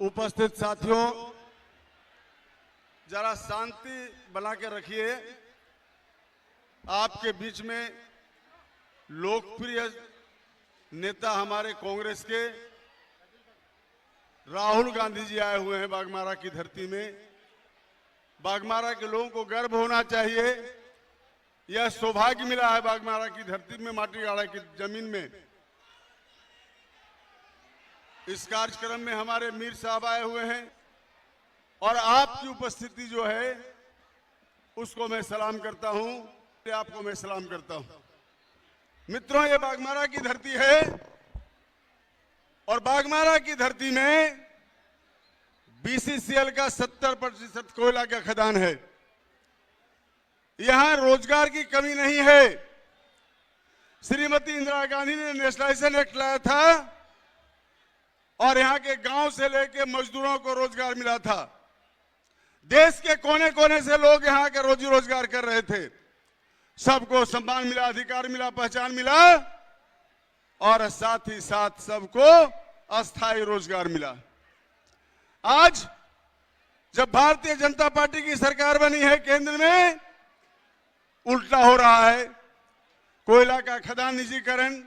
उपस्थित साथियों, जरा शांति बना के रखिए। आपके बीच में लोकप्रिय नेता हमारे कांग्रेस के राहुल गांधी जी आए हुए हैं बागमारा की धरती में। बागमारा के लोगों को गर्व होना चाहिए, यह सौभाग्य मिला है बागमारा की धरती में, माटीगाड़ा की जमीन में। इस कार्यक्रम में हमारे मीर साहब आए हुए हैं और आपकी उपस्थिति जो है उसको मैं सलाम करता हूं, आपको मैं सलाम करता हूं। मित्रों, ये बागमारा की धरती है और बागमारा की धरती में बीसीसीएल का 70% कोयला का खदान है। यहां रोजगार की कमी नहीं है। श्रीमती इंदिरा गांधी ने नेशनलाइजेशन एक्ट लाया था और यहां के गांव से लेकर मजदूरों को रोजगार मिला था। देश के कोने कोने से लोग यहां के रोजी रोजगार कर रहे थे। सबको सम्मान मिला, अधिकार मिला, पहचान मिला और साथ ही साथ सबको अस्थायी रोजगार मिला। आज जब भारतीय जनता पार्टी की सरकार बनी है केंद्र में, उल्टा हो रहा है। कोयला का खदान निजीकरण,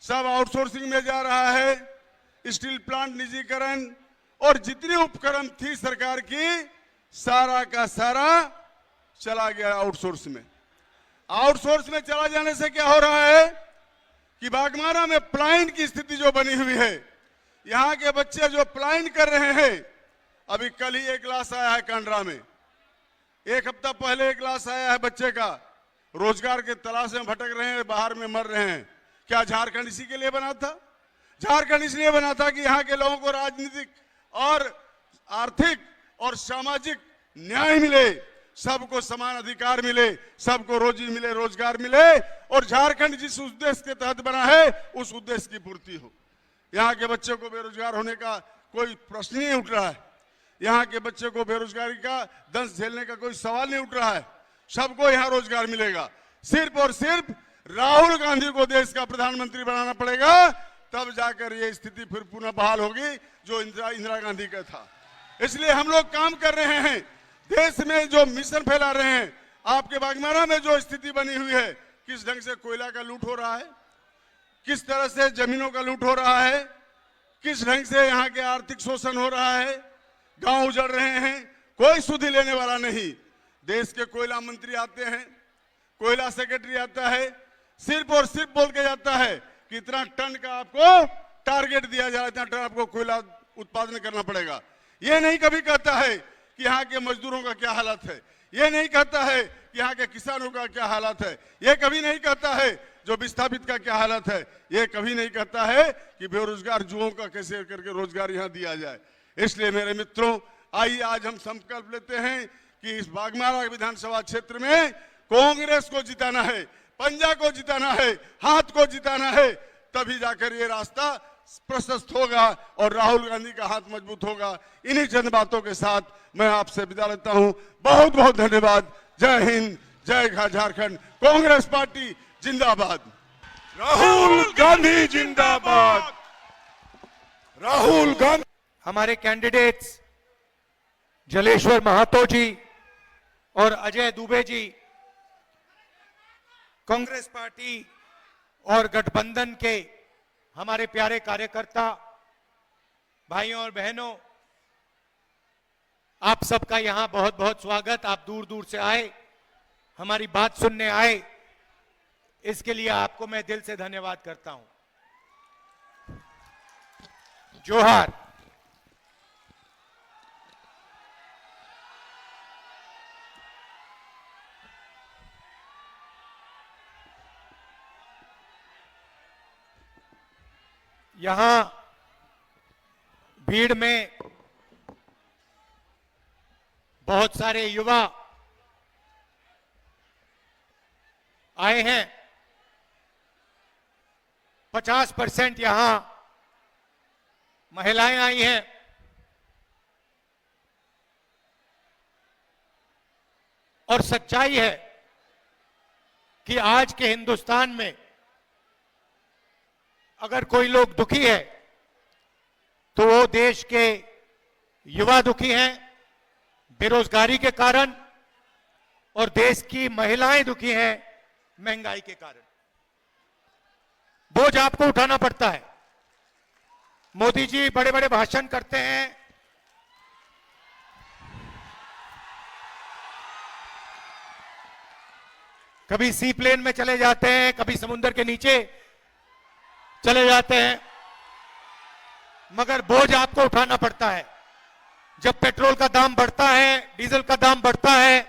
सब आउटसोर्सिंग में जा रहा है। स्टील प्लांट निजीकरण और जितनी उपक्रम थी सरकार की, सारा का सारा चला गया आउटसोर्स में। आउटसोर्स में चला जाने से क्या हो रहा है कि बागमारा में पलायन की स्थिति जो बनी हुई है, यहां के बच्चे जो पलायन कर रहे हैं। अभी कल ही एक लाश आया है कांड्रा में, एक हफ्ता पहले एक लाश आया है बच्चे का। रोजगार के तलाश में भटक रहे हैं, बाहर में मर रहे हैं। क्या झारखंड इसी के लिए बना था? झारखंड इसलिए बना था कि यहां के लोगों को राजनीतिक और आर्थिक और सामाजिक न्याय मिले, सबको समान अधिकार मिले, सबको रोजी मिले, रोजगार मिले और झारखंड जिस उद्देश्य के तहत बना है उस उद्देश्य की पूर्ति हो। यहाँ के बच्चों को बेरोजगार होने का कोई प्रश्न नहीं उठ रहा है। यहाँ के बच्चे को बेरोजगारी का दंश झेलने का कोई सवाल नहीं उठ रहा है। सबको यहाँ रोजगार मिलेगा। सिर्फ और सिर्फ राहुल गांधी को देश का प्रधानमंत्री बनाना पड़ेगा, तब जाकर ये स्थिति फिर पुनः बहाल होगी जो इंदिरा गांधी का था। इसलिए हम लोग काम कर रहे हैं। देश में जो मिशन फैला रहे हैं, आपके बागमारा में जो स्थिति बनी हुई है, किस ढंग से कोयला का लूट हो रहा है, किस तरह से जमीनों का लूट हो रहा है, किस ढंग से यहाँ के आर्थिक शोषण हो रहा है, गांव उजड़ रहे हैं, कोई सुधि लेने वाला नहीं। देश के कोयला मंत्री आते हैं, कोयला सेक्रेटरी आता है, सिर्फ और सिर्फ बोल के जाता है कि इतना टन का आपको टारगेट दिया जा रहा है, इतना टन आपको कोयला उत्पादन करना पड़ेगा। ये नहीं कभी कहता है कि यहाँ के मजदूरों का क्या हालत है, ये नहीं कहता है कि यहाँ के किसानों का क्या हालत है, ये कभी नहीं कहता है जो विस्थापित का क्या हालत है, ये कभी नहीं कहता है कि बेरोजगार युवाओं का कैसे करके रोजगार यहाँ दिया जाए। इसलिए मेरे मित्रों, आइए आज हम संकल्प लेते हैं कि इस बागमारा विधानसभा क्षेत्र में कांग्रेस को जिताना है, पंजा को जिताना है, हाथ को जिताना है, तभी जाकर ये रास्ता प्रशस्त होगा और राहुल गांधी का हाथ मजबूत होगा। इन्हीं चंद बातों के साथ मैं आपसे विदा लेता हूं। बहुत बहुत धन्यवाद। जय हिंद, जय झारखंड। कांग्रेस पार्टी जिंदाबाद। राहुल गांधी जिंदाबाद। राहुल गांधी। हमारे कैंडिडेट्स जलेश्वर महातो जी और अजय दुबे जी, कांग्रेस पार्टी और गठबंधन के हमारे प्यारे कार्यकर्ता भाइयों और बहनों, आप सबका यहां बहुत बहुत स्वागत। आप दूर दूर से आए, हमारी बात सुनने आए, इसके लिए आपको मैं दिल से धन्यवाद करता हूं। जोहार। यहां भीड़ में बहुत सारे युवा आए हैं। 50% यहां महिलाएं आई हैं। और सच्चाई है कि आज के हिंदुस्तान में अगर कोई लोग दुखी है तो वो देश के युवा दुखी हैं बेरोजगारी के कारण, और देश की महिलाएं दुखी हैं महंगाई के कारण। बोझ आपको उठाना पड़ता है। मोदी जी बड़े बड़े भाषण करते हैं, कभी सी प्लेन में चले जाते हैं, कभी समुद्र के नीचे चले जाते हैं, मगर बोझ आपको उठाना पड़ता है। जब पेट्रोल का दाम बढ़ता है, डीजल का दाम बढ़ता है,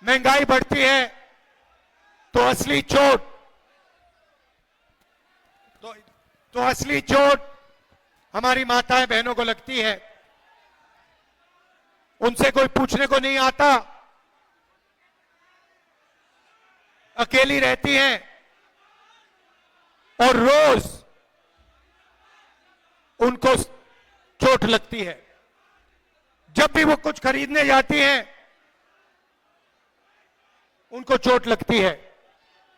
महंगाई बढ़ती है, तो असली चोट असली चोट हमारी माताएं बहनों को लगती है। उनसे कोई पूछने को नहीं आता, अकेली रहती हैं और रोज उनको चोट लगती है। जब भी वो कुछ खरीदने जाती हैं उनको चोट लगती है।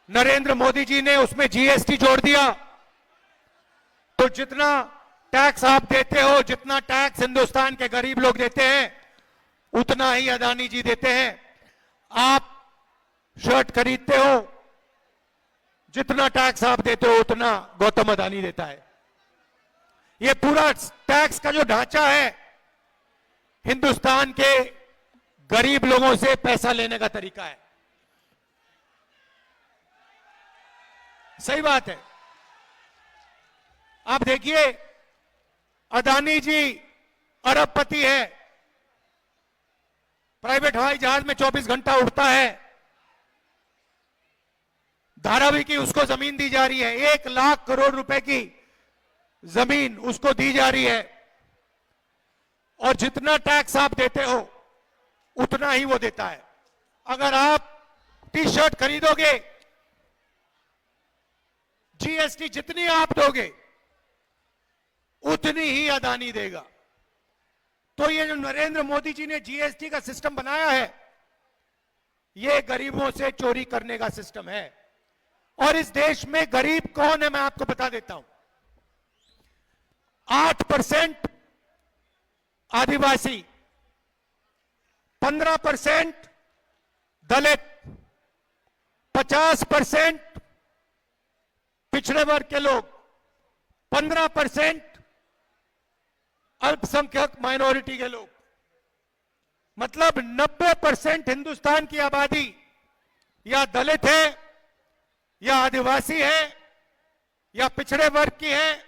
नरेंद्र मोदी जी ने उसमें जीएसटी जोड़ दिया, तो जितना टैक्स आप देते हो, जितना टैक्स हिंदुस्तान के गरीब लोग देते हैं, उतना ही अदानी जी देते हैं। आप शर्ट खरीदते हो, जितना टैक्स आप देते हो उतना गौतम अदानी देता है। ये पूरा टैक्स का जो ढांचा है, हिंदुस्तान के गरीब लोगों से पैसा लेने का तरीका है। सही बात है। आप देखिए, अदानी जी अरबपति है, प्राइवेट हवाई जहाज में 24 घंटा उड़ता है, धारावी की उसको जमीन दी जा रही है, 1 लाख करोड़ रुपए की जमीन उसको दी जा रही है, और जितना टैक्स आप देते हो उतना ही वो देता है। अगर आप टी शर्ट खरीदोगे, जीएसटी जितनी आप दोगे उतनी ही अदानी देगा। तो ये जो नरेंद्र मोदी जी ने जीएसटी का सिस्टम बनाया है, ये गरीबों से चोरी करने का सिस्टम है। और इस देश में गरीब कौन है मैं आपको बता देता हूं। 8% आदिवासी, 15% दलित, 50% पिछड़े वर्ग के लोग, 15% अल्पसंख्यक माइनॉरिटी के लोग, मतलब 90% हिंदुस्तान की आबादी या दलित है, या आदिवासी है, या पिछड़े वर्ग की है,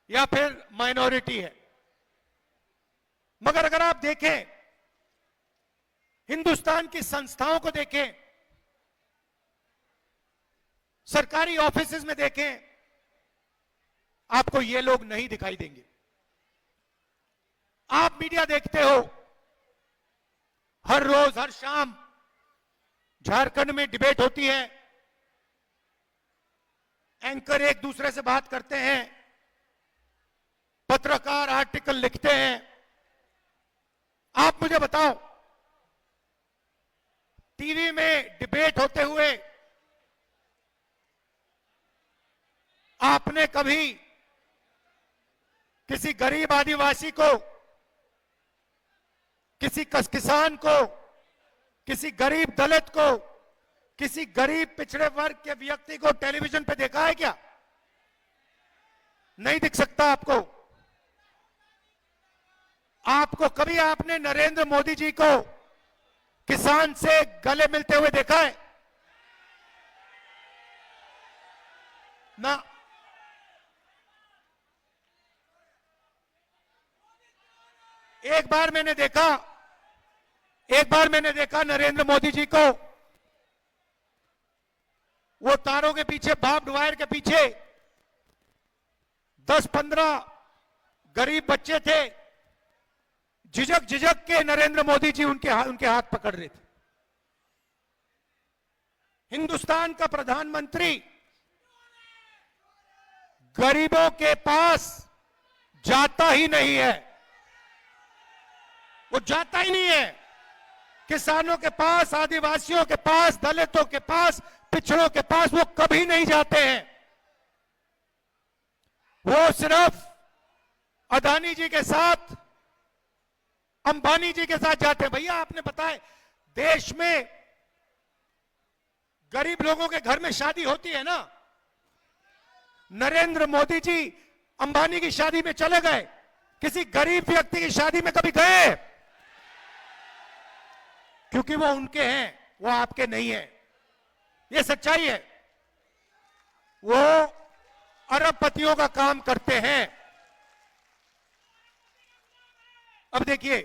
या फिर माइनॉरिटी है। मगर अगर आप देखें, हिंदुस्तान की संस्थाओं को देखें, सरकारी ऑफिसेज में देखें, आपको ये लोग नहीं दिखाई देंगे। आप मीडिया देखते हो, हर रोज हर शाम झारखंड में डिबेट होती है, एंकर एक दूसरे से बात करते हैं, पत्रकार आर्टिकल लिखते हैं। आप मुझे बताओ, टीवी में डिबेट होते हुए आपने कभी किसी गरीब आदिवासी को, किसी किसान को, किसी गरीब दलित को, किसी गरीब पिछड़े वर्ग के व्यक्ति को टेलीविजन पे देखा है क्या? नहीं दिख सकता आपको। आपको कभी आपने नरेंद्र मोदी जी को किसान से गले मिलते हुए देखा है? ना। एक बार मैंने देखा नरेंद्र मोदी जी को, वो तारों के पीछे, बार्ब्ड वायर के पीछे 10-15 गरीब बच्चे थे, झिझक के नरेंद्र मोदी जी उनके हाथ पकड़ रहे थे। हिंदुस्तान का प्रधानमंत्री गरीबों के पास जाता ही नहीं है, वो जाता ही नहीं है। किसानों के पास, आदिवासियों के पास, दलितों के पास, पिछड़ों के पास वो कभी नहीं जाते हैं। वो सिर्फ अदानी जी के साथ, अंबानी जी के साथ जाते हैं। भैया आपने बताया देश में गरीब लोगों के घर में शादी होती है ना, नरेंद्र मोदी जी अंबानी की शादी में चले गए, किसी गरीब व्यक्ति की शादी में कभी गए? क्योंकि वो उनके हैं, वो आपके नहीं है। ये सच्चाई है। वो अरबपतियों का काम करते हैं। अब देखिए,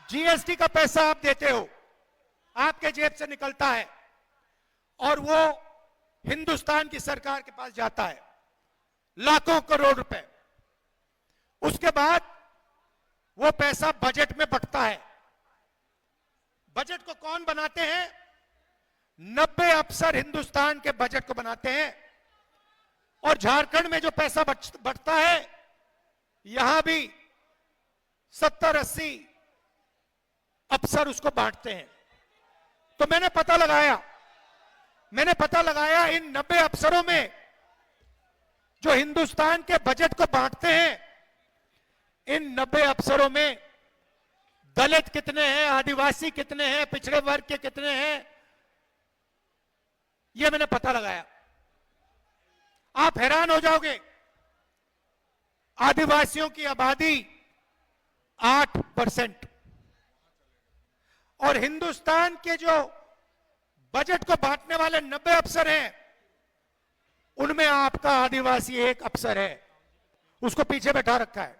जीएसटी का पैसा आप देते हो, आपके जेब से निकलता है और वो हिंदुस्तान की सरकार के पास जाता है, लाखों करोड़ रुपए। उसके बाद वो पैसा बजट में बंटता है। बजट को कौन बनाते हैं? 90 अफसर हिंदुस्तान के बजट को बनाते हैं। और झारखंड में जो पैसा बंटता है, यहां भी 70-80 अफसर उसको बांटते हैं। तो मैंने पता लगाया इन 90 अफसरों में जो हिंदुस्तान के बजट को बांटते हैं, इन 90 अफसरों में दलित कितने हैं, आदिवासी कितने हैं, पिछड़े वर्ग के कितने हैं, यह मैंने पता लगाया। आप हैरान हो जाओगे। आदिवासियों की आबादी 8% और हिंदुस्तान के जो बजट को बांटने वाले 90 अफसर हैं, उनमें आपका आदिवासी एक अफसर है, उसको पीछे बैठा रखा है।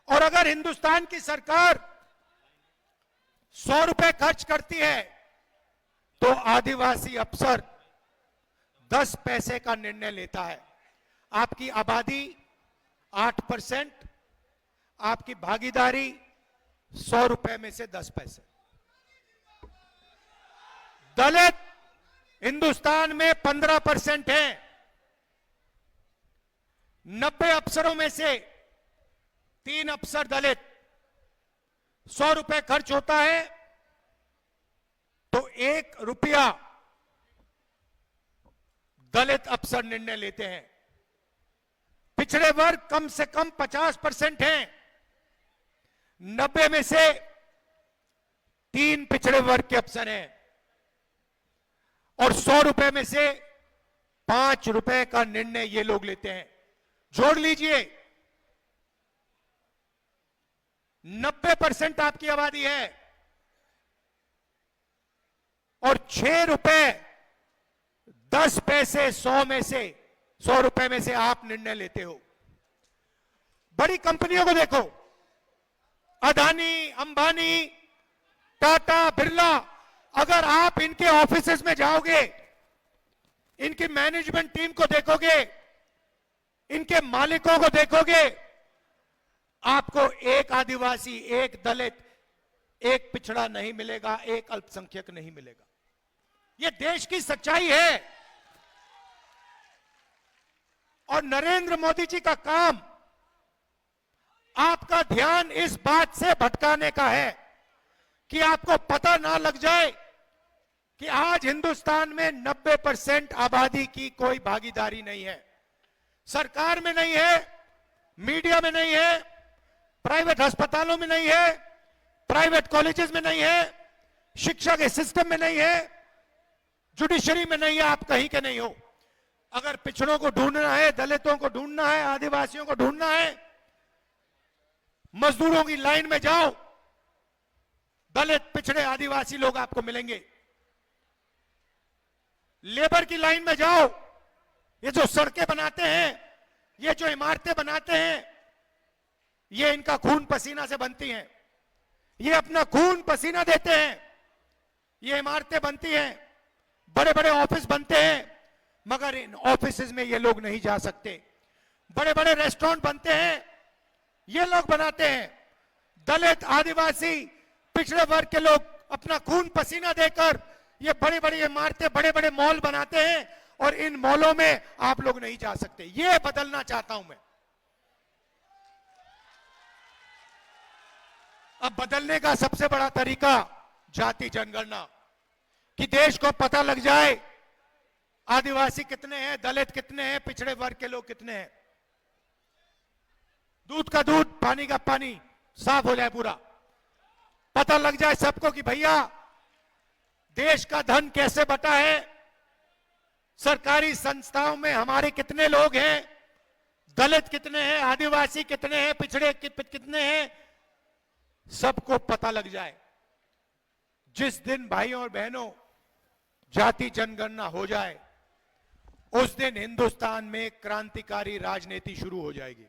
और अगर हिंदुस्तान की सरकार 100 रुपए खर्च करती है, तो आदिवासी अफसर 10 पैसे का निर्णय लेता है। आपकी आबादी 8%, आपकी भागीदारी 100 रुपए में से 10 पैसे। दलित हिंदुस्तान में 15% हैं। 90 अफसरों में से 3 अफसर दलित। 100 रुपए खर्च होता है तो 1 रुपया दलित अफसर निर्णय लेते हैं। पिछड़े वर्ग कम से कम 50% हैं। 90 में से 3 पिछड़े वर्ग के अफसर हैं और 100 रुपए में से 5 रुपए का निर्णय ये लोग लेते हैं। जोड़ लीजिए, 90% आपकी आबादी है और 6 रुपए 10 पैसे 100 रुपए में से आप निर्णय लेते हो। बड़ी कंपनियों को देखो, अदानी, अंबानी, टाटा, बिरला, अगर आप इनके ऑफिसेज में जाओगे, इनकी मैनेजमेंट टीम को देखोगे, इनके मालिकों को देखोगे, आपको एक आदिवासी, एक दलित, एक पिछड़ा नहीं मिलेगा, एक अल्पसंख्यक नहीं मिलेगा। यह देश की सच्चाई है। और नरेंद्र मोदी जी का काम आपका ध्यान इस बात से भटकाने का है कि आपको पता ना लग जाए कि आज हिंदुस्तान में 90% आबादी की कोई भागीदारी नहीं है। सरकार में नहीं है, मीडिया में नहीं है, प्राइवेट अस्पतालों में नहीं है, प्राइवेट कॉलेजेस में नहीं है, शिक्षा के सिस्टम में नहीं है, जुडिशरी में नहीं है, आप कहीं के नहीं हो। अगर पिछड़ों को ढूंढना है, दलितों को ढूंढना है, आदिवासियों को ढूंढना है, मजदूरों की लाइन में जाओ, दलित, पिछड़े, आदिवासी लोग आपको मिलेंगे। लेबर की लाइन में जाओ, ये जो सड़कें बनाते हैं, ये जो इमारतें बनाते हैं, ये इनका खून पसीना से बनती हैं। ये अपना खून पसीना देते हैं, ये इमारतें बनती हैं, बड़े बड़े ऑफिस बनते हैं, मगर इन ऑफिसेज में ये लोग नहीं जा सकते। बड़े बड़े रेस्टोरेंट बनते हैं, ये लोग बनाते हैं। दलित, आदिवासी, पिछड़े वर्ग के लोग अपना खून पसीना देकर ये बड़ी बड़ी इमारतें, बड़े बड़े मॉल बनाते हैं और इन मॉलों में आप लोग नहीं जा सकते। ये बदलना चाहता हूं मैं। अब बदलने का सबसे बड़ा तरीका जाति जनगणना, कि देश को पता लग जाए आदिवासी कितने हैं, दलित कितने हैं, पिछड़े वर्ग के लोग कितने हैं। दूध का दूध, पानी का पानी साफ हो जाए, पूरा पता लग जाए सबको कि भैया देश का धन कैसे बटा है, सरकारी संस्थाओं में हमारे कितने लोग हैं, दलित कितने हैं, आदिवासी कितने हैं, पिछड़े कितने हैं, सबको पता लग जाए। जिस दिन भाइयों और बहनों जाति जनगणना हो जाए, उस दिन हिंदुस्तान में क्रांतिकारी राजनीति शुरू हो जाएगी।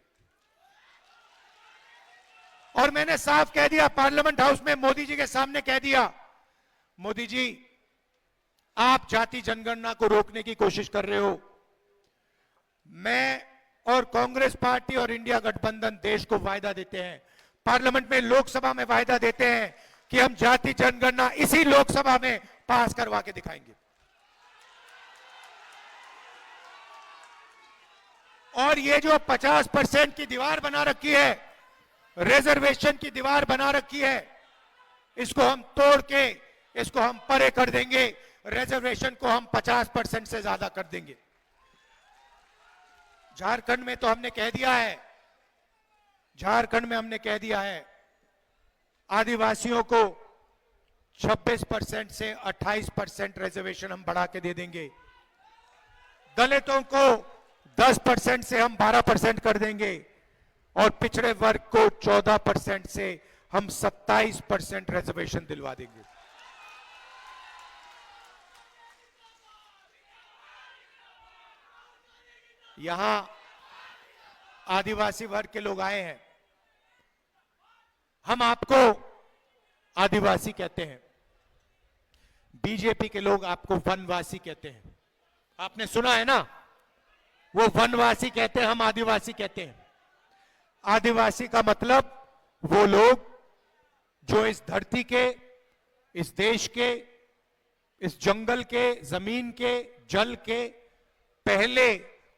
और मैंने साफ कह दिया, पार्लियामेंट हाउस में मोदी जी के सामने कह दिया, मोदी जी आप जाति जनगणना को रोकने की कोशिश कर रहे हो। मैं और कांग्रेस पार्टी और इंडिया गठबंधन देश को वायदा देते हैं, पार्लियामेंट में, लोकसभा में वायदा देते हैं कि हम जाति जनगणना इसी लोकसभा में पास करवा के दिखाएंगे। और ये जो 50% की दीवार बना रखी है, रिजर्वेशन की दीवार बना रखी है, इसको हम तोड़ के इसको हम परे कर देंगे। रिजर्वेशन को हम 50% से ज्यादा कर देंगे। झारखंड में तो हमने कह दिया है, झारखंड में हमने कह दिया है आदिवासियों को 26% से 28% रिजर्वेशन हम बढ़ा के दे देंगे। दलितों को 10% से हम 12% कर देंगे और पिछड़े वर्ग को 14% से हम 27% रिजर्वेशन दिलवा देंगे। यहां आदिवासी वर्ग के लोग आए हैं, हम आपको आदिवासी कहते हैं, बीजेपी के लोग आपको वनवासी कहते हैं। आपने सुना है ना, वो वनवासी कहते हैं, हम आदिवासी कहते हैं। आदिवासी का मतलब वो लोग जो इस धरती के, इस देश के, इस जंगल के, जमीन के, जल के पहले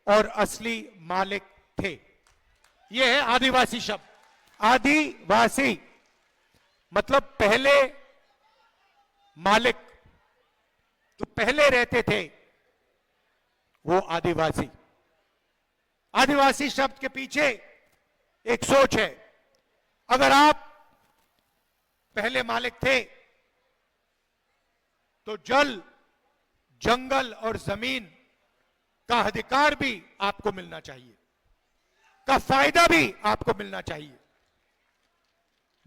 और असली मालिक थे। यह है आदिवासी शब्द। आदिवासी मतलब पहले मालिक, जो पहले रहते थे वो आदिवासी। आदिवासी शब्द के पीछे एक सोच है, अगर आप पहले मालिक थे तो जल, जंगल और जमीन का अधिकार भी आपको मिलना चाहिए, का फायदा भी आपको मिलना चाहिए।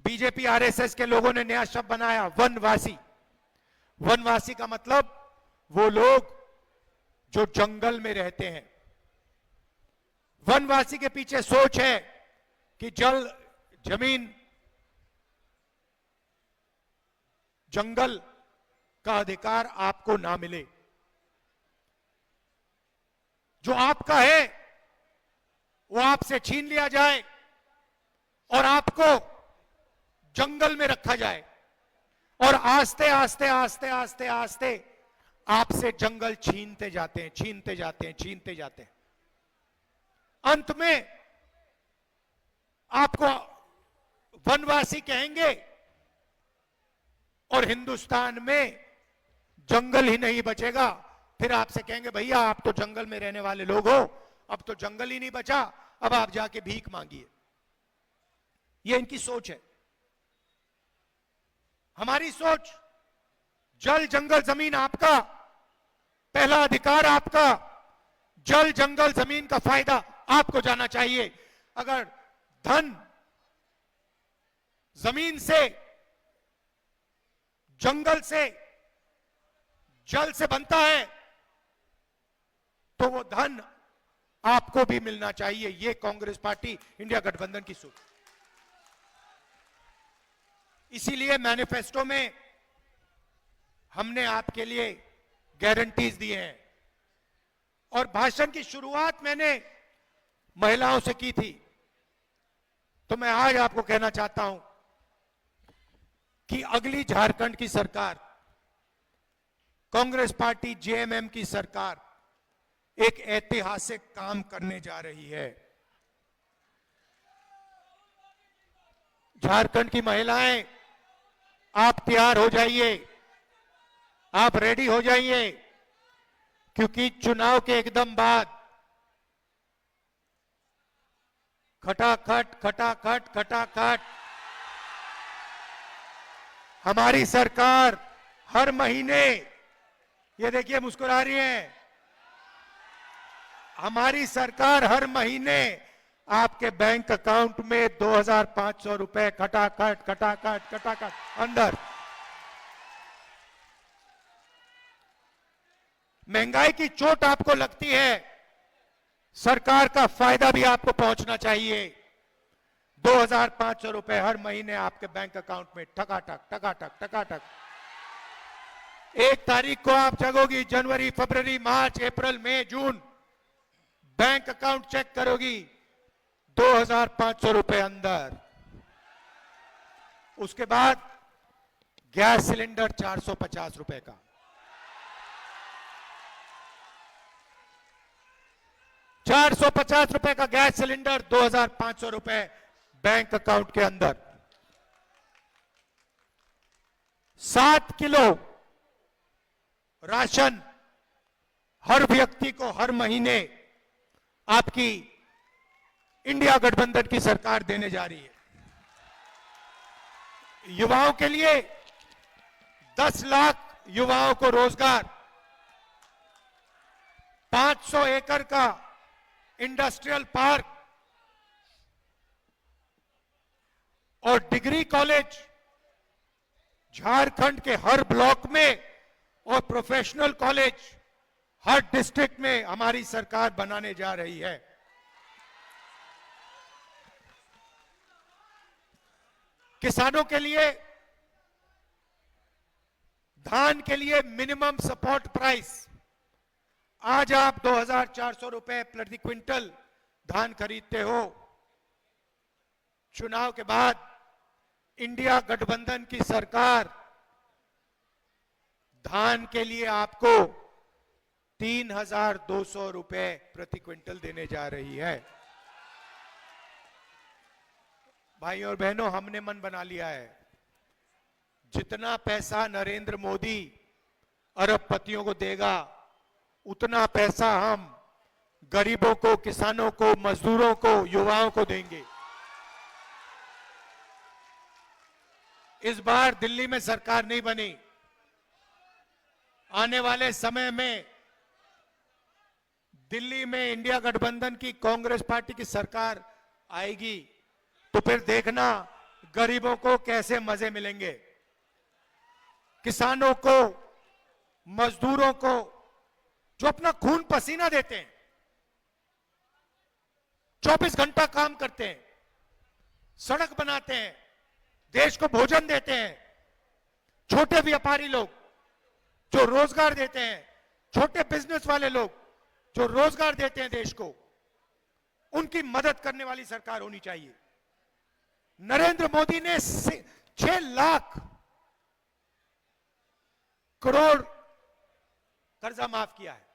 बीजेपी आरएसएस के लोगों ने नया शब्द बनाया, वनवासी। वनवासी का मतलब वो लोग जो जंगल में रहते हैं। वनवासी के पीछे सोच है कि जल, जमीन, जंगल का अधिकार आपको ना मिले, जो आपका है वो आपसे छीन लिया जाए और आपको जंगल में रखा जाए और आस्ते आस्ते आस्ते आस्ते आस्ते आपसे जंगल छीनते जाते हैं, छीनते जाते हैं, छीनते जाते हैं। अंत में आपको वनवासी कहेंगे और हिंदुस्तान में जंगल ही नहीं बचेगा। फिर आपसे कहेंगे भैया आप तो जंगल में रहने वाले लोग हो, अब तो जंगल ही नहीं बचा, अब आप जाके भीख मांगिए। ये इनकी सोच है। हमारी सोच, जल, जंगल, जमीन आपका, पहला अधिकार आपका, जल, जंगल, जमीन का फायदा आपको जाना चाहिए। अगर धन जमीन से, जंगल से, जल से बनता है तो वो धन आपको भी मिलना चाहिए। ये कांग्रेस पार्टी, इंडिया गठबंधन की सोच। इसीलिए मैनिफेस्टो में हमने आपके लिए गारंटीज दिए हैं और भाषण की शुरुआत मैंने महिलाओं से की थी, तो मैं आज आपको कहना चाहता हूं कि अगली झारखंड की सरकार, कांग्रेस पार्टी जेएमएम की सरकार एक ऐतिहासिक काम करने जा रही है। झारखंड की महिलाएं, आप तैयार हो जाइए, आप रेडी हो जाइए, क्योंकि चुनाव के एकदम बाद खटाखट खटाखट खटाखट हमारी सरकार हर महीने, ये देखिए मुस्कुरा रही है, हमारी सरकार हर महीने आपके बैंक अकाउंट में 2,500 रुपए खटाखट खटाखट खटाखट अंदर। महंगाई की चोट आपको लगती है, सरकार का फायदा भी आपको पहुंचना चाहिए। 2,500 रुपए हर महीने आपके बैंक अकाउंट में ठकाठक ठकाठक ठकाठक। 1 तारीख को आप जगोगी, जनवरी फरवरी मार्च अप्रैल मई जून, बैंक अकाउंट चेक करोगी 2,500 रुपए अंदर। उसके बाद गैस सिलेंडर 450 रुपए का, 450 रुपए का गैस सिलेंडर, 2,500 रुपए बैंक अकाउंट के अंदर। 7 किलो राशन हर व्यक्ति को हर महीने आपकी इंडिया गठबंधन की सरकार देने जा रही है। युवाओं के लिए 10 लाख युवाओं को रोजगार, 500 एकड़ का इंडस्ट्रियल पार्क और डिग्री कॉलेज झारखंड के हर ब्लॉक में और प्रोफेशनल कॉलेज हर डिस्ट्रिक्ट में हमारी सरकार बनाने जा रही है। किसानों के लिए धान के लिए मिनिमम सपोर्ट प्राइस, आज आप 2,400 रुपए प्रति क्विंटल धान खरीदते हो। चुनाव के बाद इंडिया गठबंधन की सरकार धान के लिए आपको 3,200 रुपए प्रति क्विंटल देने जा रही है। भाइयों और बहनों, हमने मन बना लिया है, जितना पैसा नरेंद्र मोदी अरबपतियों को देगा उतना पैसा हम गरीबों को, किसानों को, मजदूरों को, युवाओं को देंगे। इस बार दिल्ली में सरकार नहीं बनी, आने वाले समय में दिल्ली में इंडिया गठबंधन की कांग्रेस पार्टी की सरकार आएगी, तो फिर देखना गरीबों को कैसे मजे मिलेंगे, किसानों को, मजदूरों को, जो अपना खून पसीना देते हैं, 24 घंटा काम करते हैं, सड़क बनाते हैं, देश को भोजन देते हैं, छोटे व्यापारी लोग जो रोजगार देते हैं, छोटे बिजनेस वाले लोग जो रोजगार देते हैं देश को, उनकी मदद करने वाली सरकार होनी चाहिए। नरेंद्र मोदी ने 6 लाख करोड़ कर्जा माफ किया है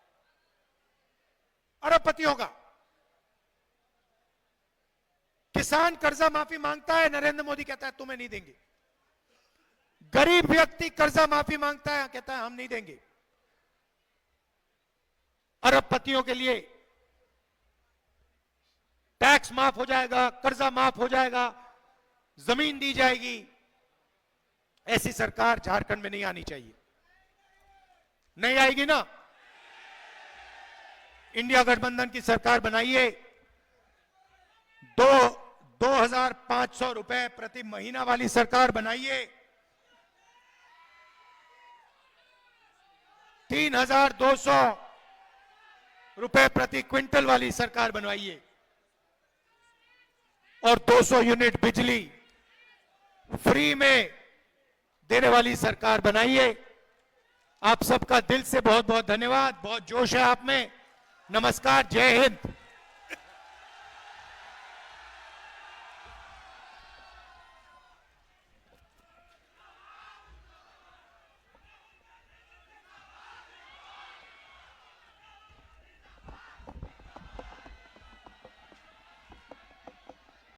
अरबपतियों का। किसान कर्जा माफी मांगता है, नरेंद्र मोदी कहता है तुम्हें नहीं देंगे। गरीब व्यक्ति कर्जा माफी मांगता है, कहता है हम नहीं देंगे। अरबपतियों के लिए टैक्स माफ हो जाएगा, कर्जा माफ हो जाएगा, जमीन दी जाएगी। ऐसी सरकार झारखंड में नहीं आनी चाहिए। नहीं आएगी ना? इंडिया गठबंधन की सरकार बनाइए, 2,500 रुपए प्रति महीना वाली सरकार बनाइए, 3,200 रुपए प्रति क्विंटल वाली सरकार बनवाइए और 200 यूनिट बिजली फ्री में देने वाली सरकार बनाइए। आप सबका दिल से बहुत बहुत धन्यवाद। बहुत जोश है आप में। नमस्कार, जय हिंद।